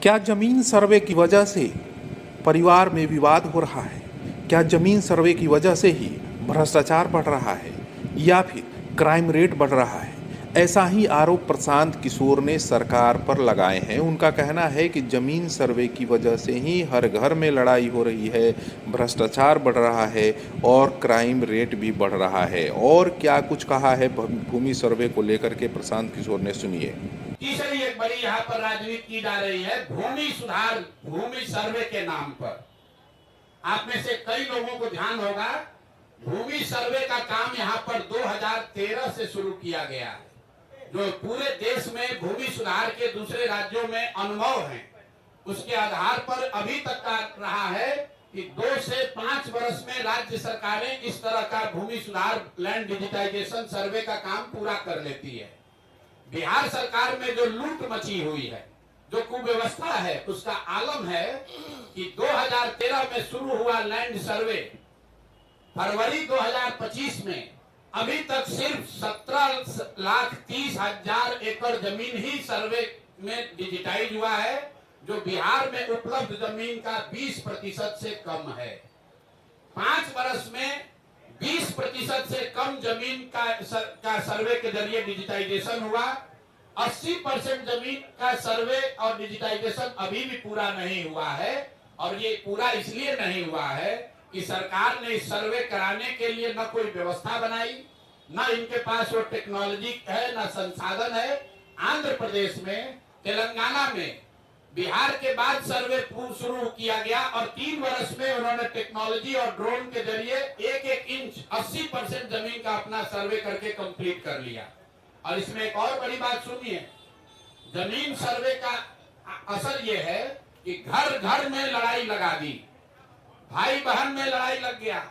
क्या जमीन सर्वे की वजह से परिवार में विवाद हो रहा है? क्या जमीन सर्वे की वजह से ही भ्रष्टाचार बढ़ रहा है या फिर क्राइम रेट बढ़ रहा है? ऐसा ही आरोप प्रशांत किशोर ने सरकार पर लगाए हैं। उनका कहना है कि जमीन सर्वे की वजह से ही हर घर में लड़ाई हो रही है, भ्रष्टाचार बढ़ रहा है और क्राइम रेट भी बढ़ रहा है। और क्या कुछ कहा है भूमि सर्वे को लेकर के प्रशांत किशोर ने, सुनिए। तीसरी एक बड़ी यहाँ पर राजनीति की जा रही है भूमि सुधार, भूमि सर्वे के नाम पर। आप में से कई लोगों को ध्यान होगा, भूमि सर्वे का काम यहाँ पर 2013 से शुरू किया गया है। जो पूरे देश में भूमि सुधार के दूसरे राज्यों में अनुभव है, उसके आधार पर अभी तक का रहा है कि 2 से 5 वर्ष में राज्य सरकारें इस तरह का भूमि सुधार, लैंड डिजिटाइजेशन सर्वे का काम पूरा कर लेती है। बिहार सरकार में जो लूट मची हुई है, जो कुव्यवस्था है, उसका आलम है कि 2013 में शुरू हुआ लैंड सर्वे फरवरी 2025 में अभी तक सिर्फ 17,30,000 एकड़ जमीन ही सर्वे में डिजिटाइज हुआ है, जो बिहार में उपलब्ध जमीन का 20% से कम है। 5 वर्ष में 20% से कम जमीन का सर्वे के जरिए डिजिटाइजेशन हुआ। 80% जमीन का सर्वे और डिजिटाइजेशन अभी भी पूरा नहीं हुआ है। और ये पूरा इसलिए नहीं हुआ है कि सरकार ने इस सर्वे कराने के लिए न कोई व्यवस्था बनाई, न इनके पास वो टेक्नोलॉजी है, न संसाधन है। आंध्र प्रदेश में, तेलंगाना में बिहार के बाद सर्वे शुरू किया गया और 3 वर्ष में उन्होंने टेक्नोलॉजी और ड्रोन के जरिए 1-1 इंच 80% जमीन का अपना सर्वे करके कंप्लीट कर लिया। और इसमें एक और बड़ी बात सुनिए, जमीन सर्वे का असर यह है कि घर घर में लड़ाई लगा दी, भाई बहन में लड़ाई लग गया,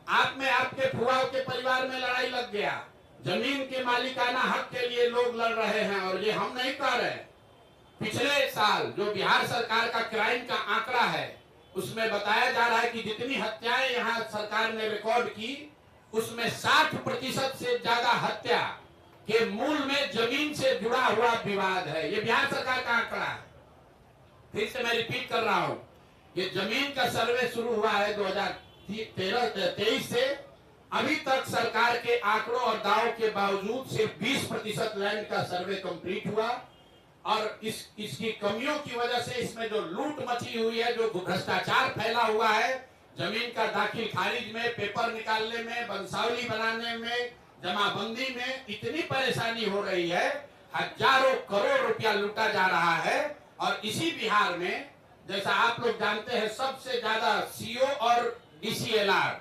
आप में आपके फुआओं के परिवार में लड़ाई लग गया। जमीन के मालिकाना हक के लिए लोग लड़ रहे हैं और ये हम नहीं कर रहे। पिछले साल जो बिहार सरकार का क्राइम का आंकड़ा है, उसमें बताया जा रहा है कि जितनी हत्याएं यहाँ सरकार ने रिकॉर्ड की, उसमें 60% से ज्यादा हत्या के मूल में जमीन से जुड़ा हुआ विवाद है। ये बिहार सरकार का आंकड़ा है। फिर से मैं रिपीट कर रहा हूं, ये जमीन का सर्वे शुरू हुआ है 2023 से। अभी तक सरकार के आंकड़ों और दावों के बावजूद सिर्फ 20% लैंड का सर्वे कंप्लीट हुआ। और इसकी कमियों की वजह से इसमें जो लूट मची हुई है, जो भ्रष्टाचार फैला हुआ है, जमीन का दाखिल खारिज में, पेपर निकालने में, बंसावली बनाने में, जमाबंदी में इतनी परेशानी हो रही है, हजारों करोड़ रुपया लूटा जा रहा है। और इसी बिहार में, जैसा आप लोग जानते हैं, सबसे ज्यादा सीओ और डीसीएलआर,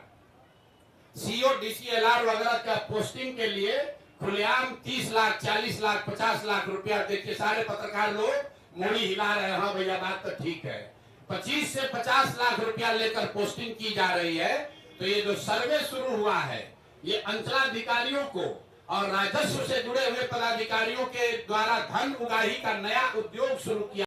वगैरह का पोस्टिंग के लिए खुलेआम 30 लाख, 40 लाख, 50 लाख रुपया देखिए, सारे पत्रकार लोग मोड़ी हिला रहे हैं, हाँ भैया बात तो ठीक है। 25 से 50 लाख रुपया लेकर पोस्टिंग की जा रही है। तो ये जो सर्वे शुरू हुआ है, ये अंचलाधिकारियों को और राजस्व से जुड़े हुए पदाधिकारियों के द्वारा धन उगाही का नया उद्योग शुरू किया